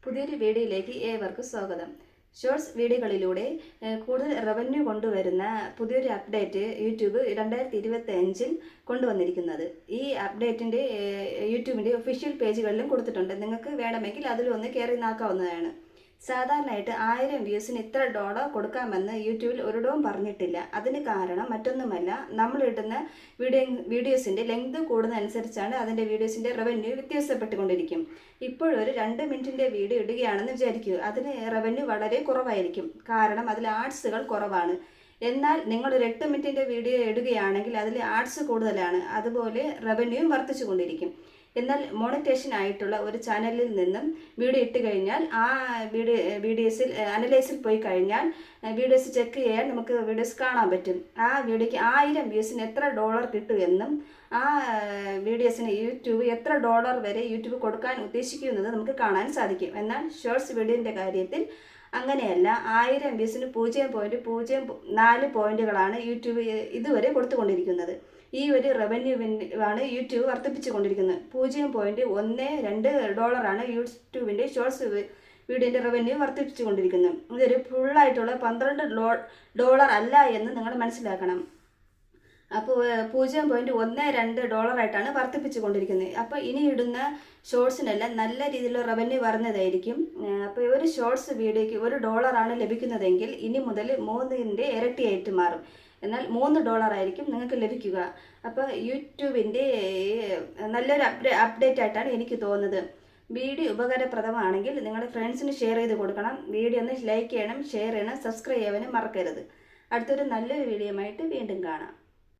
പുതിയൊരു വീഡിയോയിലേക്ക് ഏവർക്കും സ്വാഗതം. ഷോർട്സ് വീഡിയോകളിലൂടെ കൂടുതൽ റവന്യൂ കൊണ്ടുവരുന്ന പുതിയൊരു അപ്ഡേറ്റ് യൂട്യൂബ് 2025 കൊണ്ടുവന്നിരിക്കുന്നത്. ഈ അപ്ഡേറ്റിൻ്റെ യൂട്യൂബിൻ്റെ ഒഫീഷ്യൽ പേജുകളിലും കൊടുത്തിട്ടുണ്ട്. നിങ്ങൾക്ക് വേണമെങ്കിൽ അതിലൊന്ന് കയറി നോക്കാവുന്നതാണ്. സാധാരണയായിട്ട് 1000 വ്യൂസിന് ഇത്ര ഡോളർ കൊടുക്കാമെന്ന് യൂട്യൂബിൽ ഒരിടവും പറഞ്ഞിട്ടില്ല. അതിന് കാരണം മറ്റൊന്നുമല്ല, നമ്മളിടുന്ന വീഡിയോസിൻ്റെ ലെങ്ത് കൂടുന്നതനുസരിച്ചാണ് അതിൻ്റെ വീഡിയോസിൻ്റെ റവന്യൂ വ്യത്യാസപ്പെട്ടുകൊണ്ടിരിക്കും. ഇപ്പോഴൊരു 2 മിനിറ്റിൻ്റെ വീഡിയോ ഇടുകയാണെന്ന് വിചാരിക്കൂ, അതിന് റവന്യൂ വളരെ കുറവായിരിക്കും. കാരണം അതിൽ ആഡ്സുകൾ കുറവാണ്. എന്നാൽ നിങ്ങളൊരു 8 മിനിറ്റിൻ്റെ വീഡിയോ ഇടുകയാണെങ്കിൽ അതിൽ ആഡ്സ് കൂടുതലാണ്, അതുപോലെ റവന്യൂയും വർദ്ധിച്ചു കൊണ്ടിരിക്കും. എന്നാൽ മോണിറ്റേഷൻ ആയിട്ടുള്ള ഒരു ചാനലിൽ നിന്നും വീഡിയോ ഇട്ട് കഴിഞ്ഞാൽ ആ വീഡിയോസിൽ അനലൈസിൽ പോയി കഴിഞ്ഞാൽ വീഡിയോസ് ചെക്ക് ചെയ്യാൻ നമുക്ക് വീഡിയോസ് കാണാൻ പറ്റും. ആ വീഡിയോയ്ക്ക് 1000 വ്യൂസിന് എത്ര ഡോളർ കിട്ടുമെന്നും ആ വീഡിയോസിന് യൂട്യൂബ് എത്ര ഡോളർ വരെ യൂട്യൂബ് കൊടുക്കാൻ ഉദ്ദേശിക്കുന്നത് നമുക്ക് കാണാൻ സാധിക്കും. എന്നാൽ ഷോർട്സ് വീഡിയോൻ്റെ കാര്യത്തിൽ അങ്ങനെയല്ല. 1000 വ്യൂസിന് 0.04 പോയിന്റുകളാണ് യൂട്യൂബ് ഇതുവരെ കൊടുത്തുകൊണ്ടിരിക്കുന്നത്. ഈ ഒരു റവന്യൂവാണ് യൂട്യൂബ് വർദ്ധിപ്പിച്ചുകൊണ്ടിരിക്കുന്നത്. 0.12 ഡോളറാണ് യൂട്യൂബിൻ്റെ ഷോർട്സ് വീഡിയോൻ്റെ റവന്യൂ വർദ്ധിപ്പിച്ചുകൊണ്ടിരിക്കുന്നത്. ഇതൊരു ഫുള്ളായിട്ടുള്ള 12 ഡോളർ അല്ല എന്ന് നിങ്ങൾ മനസ്സിലാക്കണം. അപ്പോൾ 0.12 ഡോളറായിട്ടാണ് വർദ്ധിപ്പിച്ചുകൊണ്ടിരിക്കുന്നത്. അപ്പോൾ ഇനി ഇടുന്ന ഷോർട്സിനെല്ലാം നല്ല രീതിയിലുള്ള റവന്യൂ വരുന്നതായിരിക്കും. അപ്പോൾ ഒരു ഷോർട്സ് വീഡിയോയ്ക്ക് $1 ലഭിക്കുന്നതെങ്കിൽ ഇനി മുതൽ 3ൻ്റെ ഇരട്ടിയായിട്ട് മാറും. എന്നാൽ $3 ആയിരിക്കും നിങ്ങൾക്ക് ലഭിക്കുക. അപ്പോൾ യൂട്യൂബിൻ്റെ നല്ലൊരു അപ്ഡേറ്റ് ആയിട്ടാണ് എനിക്ക് തോന്നുന്നത്. വീഡിയോ ഉപകാരപ്രദമാണെങ്കിൽ നിങ്ങളുടെ ഫ്രണ്ട്സിന് ഷെയർ ചെയ്ത് കൊടുക്കണം. വീഡിയോ ഒന്ന് ലൈക്ക് ചെയ്യണം, ഷെയർ ചെയ്യണം, സബ്സ്ക്രൈബ് ചെയ്യാനും മറക്കരുത്. അടുത്തൊരു നല്ലൊരു വീഡിയോ ആയിട്ട് വീണ്ടും കാണാം.